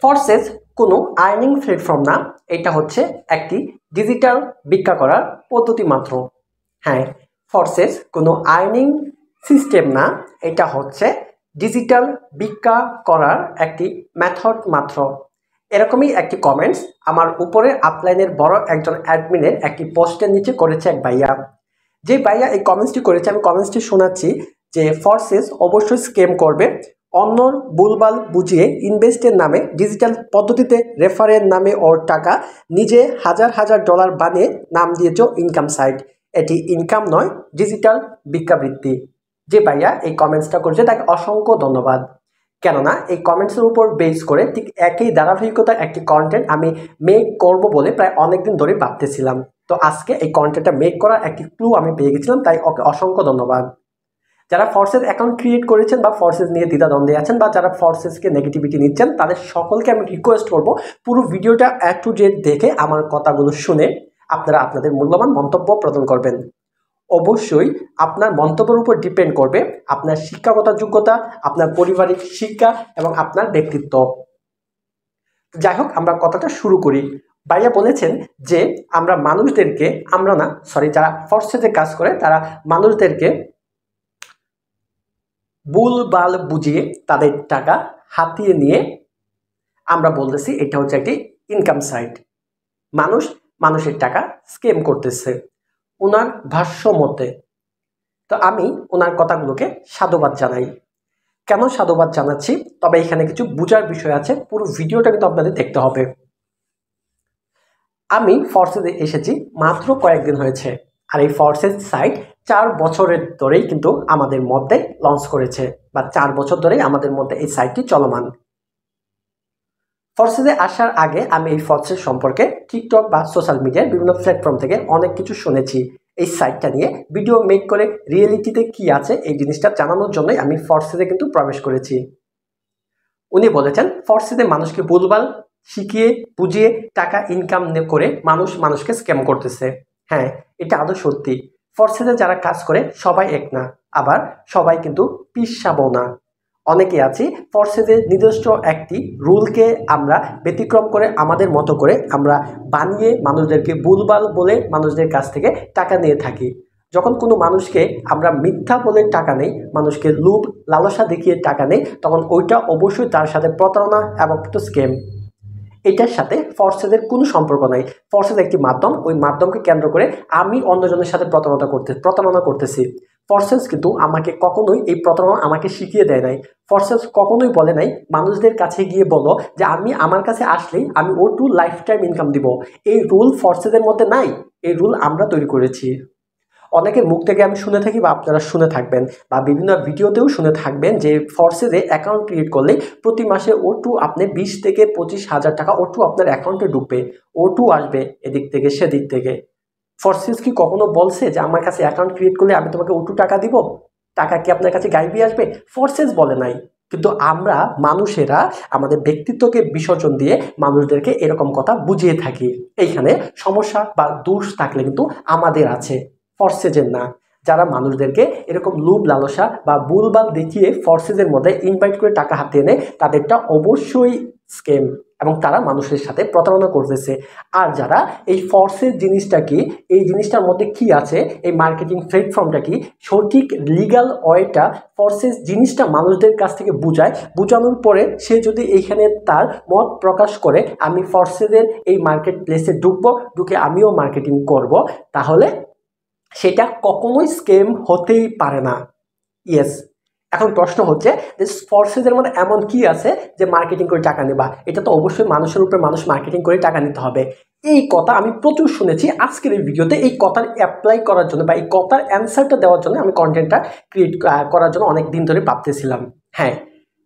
ফরসেজ কোনো earning platform না, এটা হচ্ছে একটি ডিজিটাল ভিক্ষা করার পদ্ধতি মাত্র। হ্যাঁ, ফরসেজ কোনো আর্নিং সিস্টেম না, এটা হচ্ছে ডিজিটাল ভিক্ষা করার একটি মেথড মাত্র। এরকমই একটি কমেন্টস আমার উপরে আপলাইনের বড় একজন অ্যাডমিনের একটি পোস্টের নিচে করেছে এক ভাইয়া। যে ভাইয়া এই কমেন্টসটি করেছে, আমি কমেন্টসটি শোনাচ্ছি যে ফরসেজ অবশ্যই স্ক্যাম করবে, অন্যর ভুলভাল বুঝিয়ে ইনভেস্টের নামে ডিজিটাল পদ্ধতিতে রেফারের নামে ওর টাকা নিজে হাজার হাজার ডলার বানিয়ে নাম দিয়েছ ইনকাম সাইট। এটি ইনকাম নয়, ডিজিটাল ভিক্ষাবৃত্তি। যে ভাইয়া এই কমেন্টসটা করেছে তাকে অসংখ্য ধন্যবাদ। কেননা এই কমেন্টসের উপর বেস করে ঠিক একই ধারাবাহিকতার একটি কন্টেন্ট আমি মেক করব বলে প্রায় অনেকদিন ধরে ভাবতেছিলাম। তো আজকে এই কন্টেন্টটা মেক করার একটি ক্লু আমি পেয়ে গেছিলাম, তাই ওকে অসংখ্য ধন্যবাদ। যারা ফরসেজ অ্যাকাউন্ট ক্রিয়েট করেছেন বা ফরসেজ নিয়ে দ্বিধাদ্বন্দ্বে আছেন বা যারা ফরসেজকে নেগেটিভিটি নিচ্ছেন, তাদের সকলকে আমি রিকোয়েস্ট করব পুরো ভিডিওটা A to Z দেখে আমার কথাগুলো শুনে আপনারা আপনাদের মূল্যবান মন্তব্য প্রদান করবেন। অবশ্যই আপনার মন্তব্যের উপর ডিপেন্ড করবে আপনার শিক্ষাগত যোগ্যতা, আপনার পারিবারিক শিক্ষা এবং আপনার ব্যক্তিত্ব। যাই হোক, আমরা কথাটা শুরু করি। ভাইয়া বলেছেন যে আমরা মানুষদেরকে, আমরা না সরি, যারা ফরসেজে কাজ করে তারা মানুষদেরকে ভুলভাল বুঝিয়ে তাদের টাকা হাতিয়ে নিয়ে আমরা বলতেছি এটা হচ্ছে একটি ইনকাম সাইট। মানুষের টাকা স্ক্যাম করতেছে ওনার ভাষ্য মতে। তো আমি ওনার কথাগুলোকে সাধুবাদ জানাই। কেন সাধুবাদ জানাচ্ছি, তবে এখানে কিছু বোঝার বিষয় আছে, পুরো ভিডিওটা কিন্তু আপনাদের দেখতে হবে। আমি ফরসেজে এসেছি মাত্র কয়েকদিন হয়েছে, আর এই ফরসেজ সাইট 4 বছরের ধরেই কিন্তু আমাদের মধ্যে লঞ্চ করেছে, বা 4 বছর ধরেই আমাদের মধ্যে এই সাইটটি চলমান। ফরসেজে আসার আগে আমি এই ফরসেজ সম্পর্কে টিকটক বা সোশ্যাল মিডিয়ার বিভিন্ন প্ল্যাটফর্ম থেকে অনেক কিছু শুনেছি। এই সাইটটা নিয়ে ভিডিও মেক করে রিয়েলিটিতে কি আছে এই জিনিসটা জানানোর জন্যই আমি ফরসেজে কিন্তু প্রবেশ করেছি। উনি বলেছেন ফরসেজে মানুষকে ভুলভাল শিখিয়ে বুঝিয়ে টাকা ইনকাম করে মানুষকে স্ক্যাম করতেছে। হ্যাঁ, এটা আদৌ সত্যি। ফরসেজে যারা কাজ করে সবাই এক না, আবার সবাই কিন্তু পিসাবও না। অনেকে আছি ফরসেজের নিজস্ব একটি রুলকে আমরা ব্যতিক্রম করে আমাদের মতো করে আমরা বানিয়ে মানুষদেরকে ভুলভাল বলে মানুষদের কাছ থেকে টাকা নিয়ে থাকি। যখন কোনো মানুষকে আমরা মিথ্যা বলে টাকা নেই, মানুষকে লোভ লালসা দেখিয়ে টাকা নেই, তখন ওইটা অবশ্যই তার সাথে প্রতারণা এবং একটু স্ক্যাম। এটার সাথে ফরসেজের কোনো সম্পর্ক নাই। ফরসেজ একটি মাধ্যম, ওই মাধ্যমকে কেন্দ্র করে আমি অন্যজনের সাথে প্রতারণা করতেছি। ফরসেজ কিন্তু আমাকে কখনোই এই প্রতারণা আমাকে শিখিয়ে দেয় নাই। ফরসেজ কখনোই বলে নাই মানুষদের কাছে গিয়ে বলো যে আমি আমার কাছে আসলেই আমি O2 লাইফ টাইম ইনকাম দিব। এই রুল ফরসেজের মধ্যে নাই, এই রুল আমরা তৈরি করেছি। অনেকের মুখ থেকে আমি শুনে থাকি বা আপনারা শুনে থাকবেন বা বিভিন্ন ভিডিওতেও শুনে থাকবেন যে ফরসেজে অ্যাকাউন্ট ক্রিয়েট করলে প্রতি মাসে O2 আপনি 20 থেকে 25,000 টাকা O2 আপনার অ্যাকাউন্টে ঢুকবে, O2 আসবে এদিক থেকে সেদিক থেকে। ফরসেজ কি কখনো বলছে যে আমার কাছে অ্যাকাউন্ট ক্রিয়েট করলে আমি তোমাকে O2 টাকা দিব? টাকা কি আপনার কাছে গায়েবী আসবে? ফরসেজ বলে নাই। কিন্তু আমরা মানুষেরা আমাদের ব্যক্তিত্বকে বিসর্জন দিয়ে মানুষদেরকে এরকম কথা বুঝিয়ে থাকি। এইখানে সমস্যা বা দোষ থাকলে কিন্তু আমাদের আছে, ফরসেজের না। যারা মানুষদেরকে এরকম লোভ লালসা বা ভুলভাল দেখিয়ে ফরসেজের মধ্যে ইনভাইট করে টাকা হাতিয়ে নেয়, তাদেরটা অবশ্যই স্ক্যাম এবং তারা মানুষের সাথে প্রতারণা করতেছে। আর যারা এই ফরসেজ জিনিসটা কি, এই জিনিসটার মধ্যে কি আছে, এই মার্কেটিং প্ল্যাটফর্মটা কি, সঠিক লিগাল ওয়েটা ফরসেজ জিনিসটা মানুষদের কাছ থেকে বুঝানোর পরে সে যদি এইখানে তার মত প্রকাশ করে আমি ফরসেজের এই মার্কেট প্লেসে ঢুকে আমিও মার্কেটিং করব, তাহলে সেটা কখনোই স্ক্যাম হতেই পারে না। ইয়েস, এখন প্রশ্ন হচ্ছে যে ফরসেজের মধ্যে এমন কি আছে যে মার্কেটিং করে টাকা নেবা? এটা তো অবশ্যই মানুষের উপরে মানুষ মার্কেটিং করে টাকা নিতে হবে। এই কথা আমি প্রচুর শুনেছি। আজকের এই ভিডিওতে এই কথার অ্যাপ্লাই করার জন্য বা এই কথার অ্যান্সারটা দেওয়ার জন্য আমি কন্টেন্টটা ক্রিয়েট করার জন্য অনেক দিন ধরে ভাবতেছিলাম। হ্যাঁ,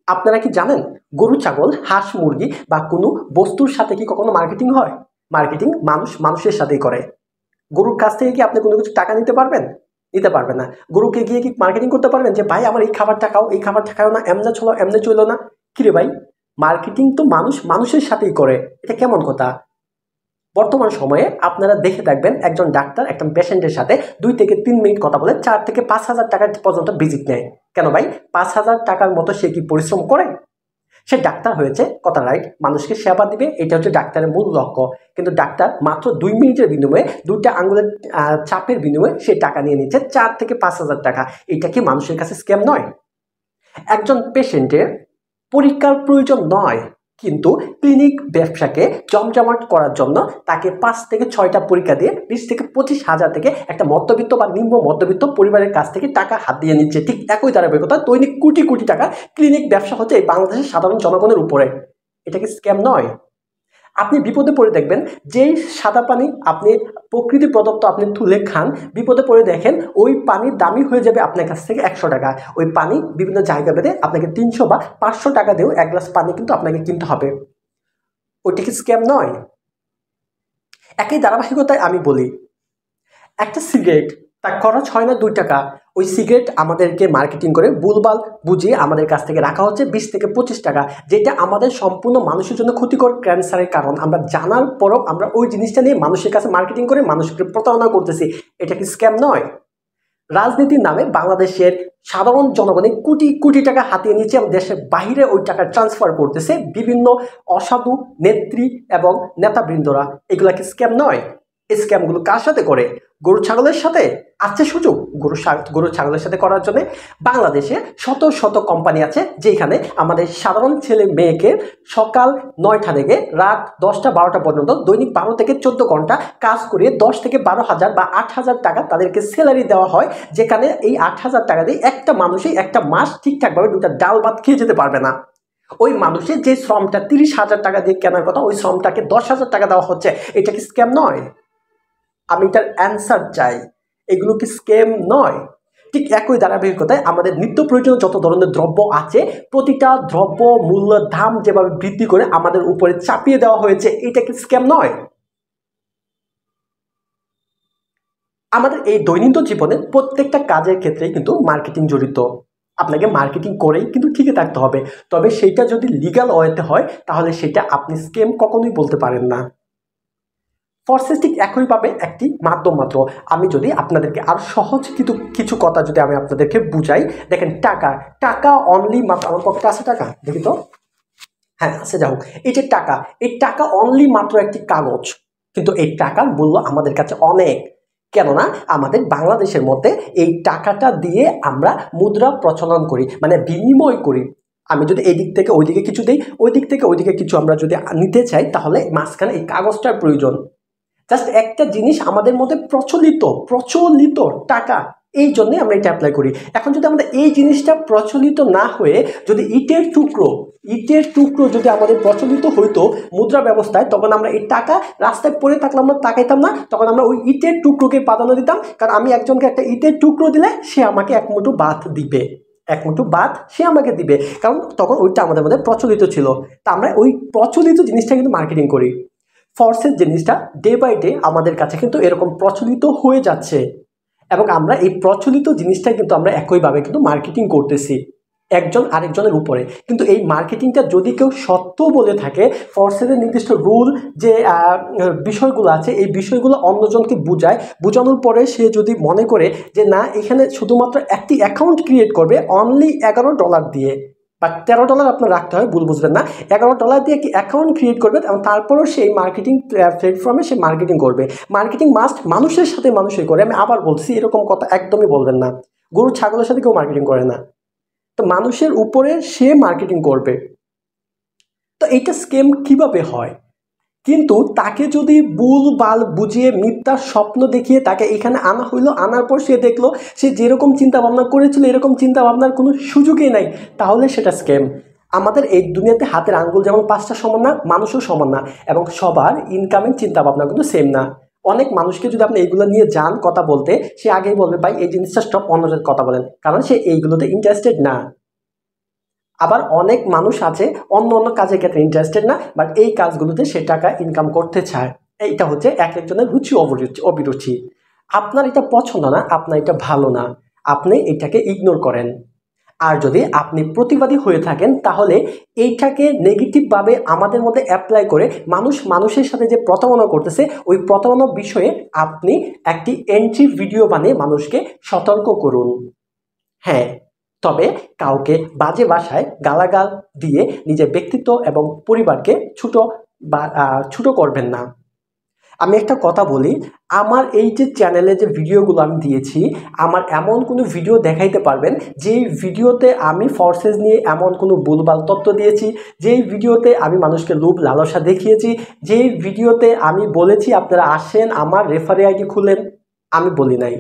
আপনারা কি জানেন গরু ছাগল হাঁস মুরগি বা কোনো বস্তুর সাথে কি কখনো মার্কেটিং হয়? মার্কেটিং মানুষের সাথেই করে। গরুর কাছ থেকে কি আপনি কোনো কিছু টাকা নিতে পারবেন? নিতে পারবেন না। গরুকে গিয়ে কি মার্কেটিং করতে পারবেন যে ভাই আমার এই খাবারটা খাও, এই খাবারটা খাও না, এমনে চলো না? কিরে ভাই, মার্কেটিং তো মানুষের সাথেই করে, এটা কেমন কথা? বর্তমান সময়ে আপনারা দেখে থাকবেন একজন ডাক্তার একটা পেশেন্টের সাথে 2 থেকে 3 মিনিট কথা বলে 4 থেকে 5,000 টাকা পর্যন্ত ভিজিট নেয়। কেন ভাই? 5,000 টাকার মতো সে কি পরিশ্রম করে? সে ডাক্তার হয়েছে, কথা রাইট, মানুষকে সেবা দিবে, এটা হচ্ছে ডাক্তারের মূল লক্ষ্য। কিন্তু ডাক্তার মাত্র 2 মিনিটের বিনিময়ে, 2টা আঙুলের চাপের বিনিময়ে সে টাকা নিয়ে নিচ্ছে 4 থেকে 5,000 টাকা। এটা কি মানুষের কাছে স্ক্যাম নয়? একজন পেশেন্টের পরীক্ষার প্রয়োজন নয়, কিন্তু ক্লিনিক ব্যবসাকে জমজমাট করার জন্য তাকে 5 থেকে 6টা পরীক্ষা দিয়ে 20 থেকে 25,000 থেকে একটা মধ্যবিত্ত বা নিম্ন মধ্যবিত্ত পরিবারের কাছ থেকে টাকা হাত দিয়ে নিচ্ছে। ঠিক একই ধারাবাহিকতা দৈনিক কোটি কোটি টাকা ক্লিনিক ব্যবসা হচ্ছে এই বাংলাদেশের সাধারণ জনগণের উপরে। এটা কি স্ক্যাম নয়? আপনি বিপদে পড়ে দেখবেন, যেই সাদা পানি আপনি প্রকৃতি প্রদত্ত আপনি তুলে খান, বিপদে পড়ে দেখেন ওই পানির দামি হয়ে যাবে আপনার কাছ থেকে 100 টাকা। ওই পানি বিভিন্ন জায়গা বেঁধে আপনাকে 300 বা 500 টাকা দিয়েও এক গ্লাস পানি কিন্তু আপনাকে কিনতে হবে। ওইটা কি স্ক্যাম নয়? একই ধারাবাহিকতায় আমি বলি, একটা সিগারেট তার খরচ হয় না 2 টাকা, ওই সিগারেট আমাদেরকে মার্কেটিং করে ভুলভাল বুঝিয়ে আমাদের কাছ থেকে রাখা হচ্ছে 20 থেকে 25 টাকা, যেটা আমাদের সম্পূর্ণ মানুষের জন্য ক্ষতিকর, ক্যান্সারের কারণ। আমরা জানার পরও আমরা ওই জিনিসটা নিয়ে মানুষের কাছে মার্কেটিং করে মানুষকে প্রতারণা করতেছি। এটা কি স্ক্যাম নয়? রাজনীতির নামে বাংলাদেশের সাধারণ জনগণের কোটি কোটি টাকা হাতিয়ে নিচ্ছে এবং দেশের বাইরে ওই টাকা ট্রান্সফার করতেছে বিভিন্ন অসাধু নেত্রী এবং নেতাবৃন্দরা। এগুলা কি স্ক্যাম নয়? এই স্ক্যামগুলো কার সাথে করে? গরু ছাগলের সাথে আছে সুযোগ গরু ছাগলের সাথে করার জন্য। বাংলাদেশে শত শত কোম্পানি আছে যেখানে আমাদের সাধারণ ছেলে মেয়েকে সকাল 9টা থেকে রাত 10টা 12টা পর্যন্ত দৈনিক 12 থেকে 14 ঘন্টা কাজ করিয়ে 10 থেকে 12,000 বা 8,000 টাকা তাদেরকে স্যালারি দেওয়া হয়, যেখানে এই 8,000 টাকা দিয়ে একটা মানুষই একটা মাস ঠিকঠাকভাবে 2টা ডাল ভাত খেয়ে যেতে পারবে না। ওই মানুষের যে শ্রমটা 30,000 টাকা দিয়ে কেনার কথা, ওই শ্রমটাকে 10,000 টাকা দেওয়া হচ্ছে। এটা কি স্ক্যাম নয়? আমি এটার অ্যান্সার চাই। এগুলো কি স্ক্যাম নয়? ঠিক একই ধারাবাহিকতায় আমাদের নিত্য প্রয়োজনীয় যত ধরনের দ্রব্য আছে, প্রতিটা দ্রব্য মূল্যের দাম যেভাবে বৃদ্ধি করে আমাদের উপরে চাপিয়ে দেওয়া হয়েছে, এটা কি স্ক্যাম নয়? আমাদের এই দৈনন্দিন জীবনে প্রত্যেকটা কাজের ক্ষেত্রেই কিন্তু মার্কেটিং জড়িত। আপনাকে মার্কেটিং করেই কিন্তু ঠিকই থাকতে হবে, তবে সেটা যদি লিগ্যাল ওয়েতে হয় তাহলে সেটা আপনি স্ক্যাম কখনোই বলতে পারেন না। ফরসেজ ঠিক একইভাবে একটি মাধ্যম মাত্র। আমি যদি আপনাদেরকে আর সহজ কিছু কথা যদি আমি আপনাদেরকে বুঝাই, দেখেন টাকা টাকা অনলি মাত্র, আমার পকেটে আছে টাকা, দেখি তো, হ্যাঁ আছে, যাই হোক, এই যে টাকা, এই টাকা অনলি মাত্র একটি কাগজ, কিন্তু এই টাকার মূল্য আমাদের কাছে অনেক। কেননা আমাদের বাংলাদেশের মধ্যে এই টাকাটা দিয়ে আমরা মুদ্রা প্রচলন করি, মানে বিনিময় করি। আমি যদি এই দিক থেকে ওই দিকে কিছু দিই, ওই দিক থেকে ওই দিকে কিছু আমরা যদি নিতে চাই, তাহলে মাঝখানে এই কাগজটার প্রয়োজন। জাস্ট একটা জিনিস আমাদের মধ্যে প্রচলিত টাকা, এই জন্যই আমরা এটা অ্যাপ্লাই করি। এখন যদি আমাদের এই জিনিসটা প্রচলিত না হয়ে যদি ইটের টুকরো যদি আমাদের প্রচলিত হইতো মুদ্রা ব্যবস্থায়, তখন আমরা এই টাকা রাস্তায় পড়ে থাকলাম না, তাকাইতাম না, তখন আমরা ওই ইটের টুকরোকে প্রাধান্য দিতাম। কারণ আমি একজনকে একটা ইটের টুকরো দিলে সে আমাকে এক মুঠো ভাত দিবে, সে আমাকে দিবে, কারণ তখন ওইটা আমাদের মধ্যে প্রচলিত ছিল। তা আমরা ওই প্রচলিত জিনিসটা কিন্তু মার্কেটিং করি। ফরসের জিনিসটা ডে বাই ডে আমাদের কাছে কিন্তু এরকম প্রচলিত হয়ে যাচ্ছে, এবং আমরা এই প্রচলিত জিনিসটা কিন্তু আমরা একইভাবে কিন্তু মার্কেটিং করতেছি একজন আরেকজনের উপরে। কিন্তু এই মার্কেটিংটা যদি কেউ সত্য বলে থাকে, ফরসের নির্দিষ্ট রুল যে বিষয়গুলো আছে, এই বিষয়গুলো অন্যজনকে বোঝানোর পরে সে যদি মনে করে যে না, এখানে শুধুমাত্র একটি অ্যাকাউন্ট ক্রিয়েট করবে অনলি $11 দিয়ে বা $13 আপনার রাখতে হয়, ভুল বুঝবেন না, $11 দিয়ে কি অ্যাকাউন্ট ক্রিয়েট করবে, এবং তারপরেও সেই মার্কেটিং প্ল্যাটফর্মে সে মার্কেটিং করবে। মার্কেটিং মাস্ট মানুষের সাথে মানুষই করে, আমি আবার বলছি, এরকম কথা একদমই বলবেন না। গরু ছাগলের সাথে কেউ মার্কেটিং করে না, তো মানুষের উপরে সে মার্কেটিং করবে। তো এইটা স্ক্যাম কিভাবে হয়? কিন্তু তাকে যদি ভুলভাল বুঝিয়ে মিথ্যার স্বপ্ন দেখিয়ে তাকে এখানে আনা হইলো, আনার পর সে দেখলো সে যেরকম চিন্তা ভাবনা করেছিল এরকম চিন্তা ভাবনার কোনো সুযোগই নাই, তাহলে সেটা স্ক্যাম। আমাদের এই দুনিয়াতে হাতের আঙ্গুল যেমন 5টা সমান না, মানুষও সমান না, এবং সবার ইনকামের চিন্তা ভাবনা কিন্তু সেম না। অনেক মানুষকে যদি আপনি এইগুলো নিয়ে যান কথা বলতে, সে আগেই বলবে ভাই এই জিনিসটা স্টপ, অন্যদের কথা বলেন, কারণ সে এইগুলোতে ইন্টারেস্টেড না। আবার অনেক মানুষ আছে অন্য কাজের ক্ষেত্রে ইন্টারেস্টেড না, বাট এই কাজগুলোতে সে টাকা ইনকাম করতে চায়। এইটা হচ্ছে এক একজনের রুচি অভিরুচি। আপনার এটা পছন্দ না, আপনার এটা ভালো না, আপনি এটাকে ইগনোর করেন। আর যদি আপনি প্রতিবাদী হয়ে থাকেন, তাহলে এইটাকে নেগেটিভভাবে আমাদের মধ্যে অ্যাপ্লাই করে মানুষের সাথে যে প্রতারণা করতেছে, ওই প্রতারণার বিষয়ে আপনি একটি এন্ট্রি ভিডিও বানিয়ে মানুষকে সতর্ক করুন। হ্যাঁ, তবে কাউকে বাজে ভাষায় গালাগাল দিয়ে নিজের ব্যক্তিত্ব এবং পরিবারকে ছোট করবেন না। আমি একটা কথা বলি, আমার এই যে চ্যানেলে যে ভিডিওগুলো আমি দিয়েছি, আমার এমন কোনো ভিডিও দেখাইতে পারবেন যেই ভিডিওতে আমি ফোর্সেস নিয়ে এমন কোনো ভুলভাল তথ্য দিয়েছি, যেই ভিডিওতে আমি মানুষকে লোভ লালসা দেখিয়েছি, যেই ভিডিওতে আমি বলেছি আপনারা আসেন আমার রেফারি আইডি খুলেন? আমি বলি নাই।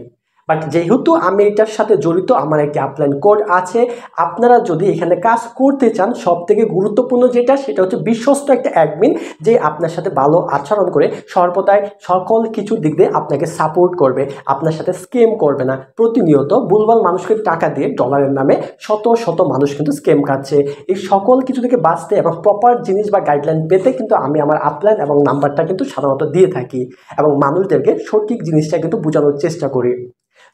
বাট যেহেতু আমি এটার সাথে জড়িত, আমার একটি আপলাইন কোড আছে। আপনারা যদি এখানে কাজ করতে চান, সব থেকে গুরুত্বপূর্ণ সেটা হচ্ছে বিশ্বস্ত একটা অ্যাডমিন, যে আপনার সাথে ভালো আচরণ করে সর্বদাই সকল কিছু দিক দিয়ে আপনাকে সাপোর্ট করবে, আপনার সাথে স্ক্যাম করবে না। প্রতিনিয়ত ভুলভাল মানুষকে টাকা দিয়ে ডলারের নামে শত শত মানুষ কিন্তু স্ক্যাম খাচ্ছে। এই সকল কিছু থেকে বাঁচতে এবং প্রপার জিনিস বা গাইডলাইন পেতে কিন্তু আমি আমার আপলাইন এবং নাম্বারটা কিন্তু সাধারণত দিয়ে থাকি এবং মানুষদেরকে সঠিক জিনিসটা কিন্তু বোঝানোর চেষ্টা করি।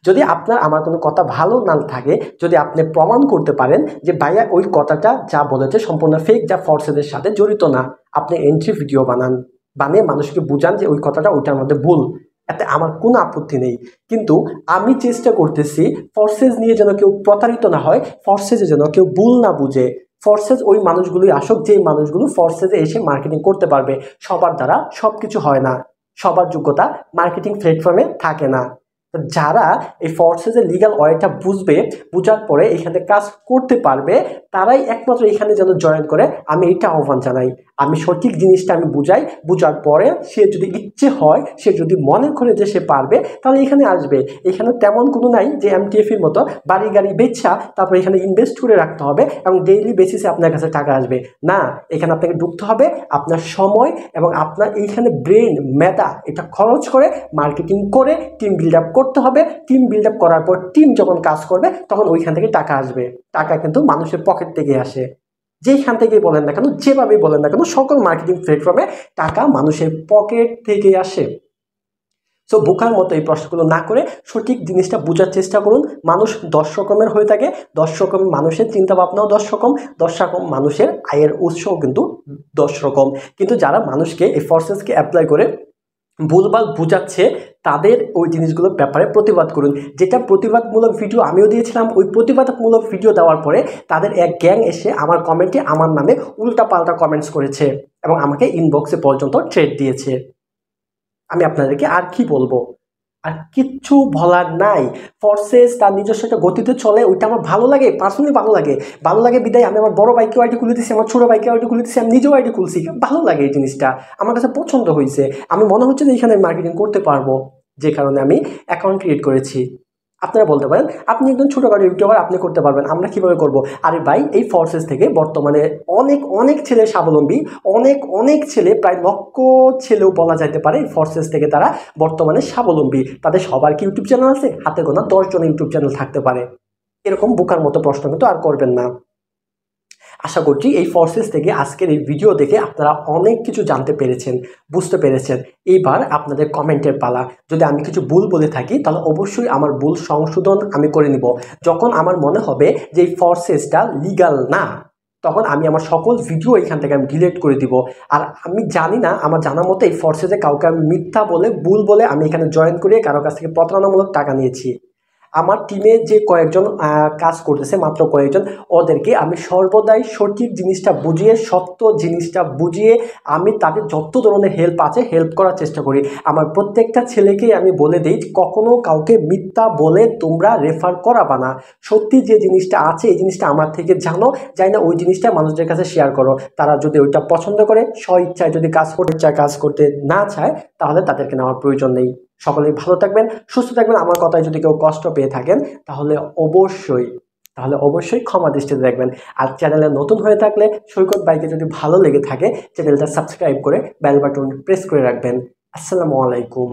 যদি আপনার আমার কোনো কথা ভালো না থাকে, যদি আপনি প্রমাণ করতে পারেন যে ভাইয়া ওই কথাটা যা বলেছে সম্পূর্ণ ফেক, যা ফোর্সেসের সাথে জড়িত না, আপনি এন্ট্রি ভিডিও বানিয়ে মানুষকে বুঝান যে ওই কথাটা ওইটার মধ্যে ভুল, এতে আমার কোনো আপত্তি নেই। কিন্তু আমি চেষ্টা করতেছি ফোর্সেস নিয়ে যেন কেউ প্রতারিত না হয়, ফোর্সেসে যেন কেউ ভুল না বুঝে। ফোর্সেস ওই মানুষগুলোই আসুক যে মানুষগুলো ফোর্সেসে এসে মার্কেটিং করতে পারবে। সবার দ্বারা সব কিছু হয় না, সবার যোগ্যতা মার্কেটিং প্ল্যাটফর্মে থাকে না। যারা এই ফোর্সেসের লিগ্যাল ওয়েটা বুঝবে, বুঝার পরে এখানে কাজ করতে পারবে, তারাই একমাত্র এখানে যেন জয়েন করে, আমি এটা আহ্বান জানাই। আমি সঠিক জিনিসটা আমি বুঝাই, বুঝার পরে সে যদি ইচ্ছে হয়, সে যদি মনে করে যে সে পারবে, তাহলে এখানে আসবে। এখানে তেমন কোনো নাই যে এমটিএফের মতো বাড়ি গাড়ি বেচা তারপরে এখানে ইনভেস্ট করে রাখতে হবে এবং ডেইলি বেসিসে আপনার কাছে টাকা আসবে না। এখানে আপনাকে ঢুকতে হবে, আপনার সময় এবং আপনার এইখানে ব্রেন মেধা এটা খরচ করে মার্কেটিং করে টিম বিল্ড আপ করতে হবে। টিম বিল্ড আপ করার পর টিম যখন কাজ করবে তখন ওইখান থেকে টাকা আসবে। টাকা কিন্তু মানুষের পকেট থেকে আসে, যেখান থেকে বলেন না কেন, যেভাবেই বলেন না কেন, সকল মার্কেটিং প্ল্যাটফর্মে টাকা মানুষের পকেট থেকে আসে। সো বোকার মতো এই প্রশ্নগুলো না করে সঠিক জিনিসটা বোঝার চেষ্টা করুন। মানুষ 10 রকমের হয়ে থাকে, 10 রকম মানুষের চিন্তা ভাবনাও 10 রকম, 10 রকম মানুষের আয়ের উৎসও কিন্তু 10 রকম। কিন্তু যারা মানুষকে এই ফোর্সেসকে অ্যাপ্লাই করে ভুলভাল বুঝাচ্ছে, তাদের ওই জিনিসগুলোর ব্যাপারে প্রতিবাদ করুন। যেটা প্রতিবাদমূলক ভিডিও আমিও দিয়েছিলাম, ওই প্রতিবাদমূলক ভিডিও দেওয়ার পরে তাদের এক গ্যাং এসে আমার কমেন্টে আমার নামে উল্টাপাল্টা কমেন্টস করেছে এবং আমাকে ইনবক্সে পর্যন্ত থ্রেট দিয়েছে। আমি আপনাদেরকে আর কি বলবো, আর কিচ্ছু বলার নাই। ফোর্সেস তার নিজস্ব একটা গতিতে চলে, ওইটা আমার ভালো লাগে, পার্সোনালি ভালো লাগে বিদায় আমি আমার বড় বাইকেও আইডি খুলে দিচ্ছি, আমার ছোটো বাইকেও আইডি খুলে দিচ্ছি, আমি নিজেও আইডি খুলছি, ভালো লাগে এই জিনিসটা, আমার কাছে পছন্দ হয়েছে। আমি মনে হচ্ছে যে এখানে মার্কেটিং করতে পারবো, যে কারণে আমি অ্যাকাউন্ট ক্রিয়েট করেছি। আপনারা বলতে পারেন আপনি একজন ছোটোখাটো ইউটিউবার, আপনি করতে পারবেন, আমরা কীভাবে করবো? আরে ভাই, এই ফোর্সেস থেকে বর্তমানে অনেক ছেলে স্বাবলম্বী, অনেক ছেলে, প্রায় লক্ষ ছেলেও বলা যাইতে পারে ফোর্সেস থেকে তারা বর্তমানে স্বাবলম্বী। তাদের সবার কি ইউটিউব চ্যানেল আছে? হাতে গোনা 10 জন ইউটিউব চ্যানেল থাকতে পারে। এরকম বোকার মতো প্রশ্ন কিন্তু আর করবেন না। আশা করছি এই ফোর্সেস থেকে আজকের এই ভিডিও দেখে আপনারা অনেক কিছু জানতে পেরেছেন, বুঝতে পেরেছেন। এইবার আপনাদের কমেন্টের পালা। যদি আমি কিছু ভুল বলে থাকি তাহলে অবশ্যই আমার ভুল সংশোধন আমি করে নিব। যখন আমার মনে হবে যে এই ফোর্সেসটা লিগ্যাল না, তখন আমি আমার সকল ভিডিও এখান থেকে আমি ডিলিট করে দিব। আর আমি জানি না, আমার জানা মতো এই ফোর্সেসে কাউকে আমি মিথ্যা বলে, ভুল বলে আমি এখানে জয়েন করিয়ে কারো কাছ থেকে প্রতারণামূলক টাকা নিয়েছি। আমার টিমে যে কয়েকজন কাজ করতেছে, মাত্র কয়েকজন, ওদেরকে আমি সর্বদাই সঠিক জিনিসটা বুঝিয়ে, সত্য জিনিসটা বুঝিয়ে আমি তাদের যত ধরনের হেল্প আছে হেল্প করার চেষ্টা করি। আমার প্রত্যেকটা ছেলেকেই আমি বলে দিই কখনো কাউকে মিথ্যা বলে তোমরা রেফার করাবা না। সত্যি যে জিনিসটা আছে এই জিনিসটা আমার থেকে জানো, যাই না ওই জিনিসটা মানুষদের কাছে শেয়ার করো। তারা যদি ওইটা পছন্দ করে, স্ব ইচ্ছায় যদি কাজ করতে না চায়, তাহলে তাদেরকে নেওয়ার প্রয়োজন নেই। সকলেই ভালো থাকবেন, সুস্থ থাকবেন। আমার কথায় যদি কেউ কষ্ট পেয়ে থাকেন তাহলে অবশ্যই ক্ষমা দৃষ্টিতে দেখবেন। আর চ্যানেলে নতুন হয়ে থাকলে সৈকত ভাইকে যদি ভালো লেগে থাকে চ্যানেলটা সাবস্ক্রাইব করে বেল বাটন প্রেস করে রাখবেন। আসসালামু আলাইকুম।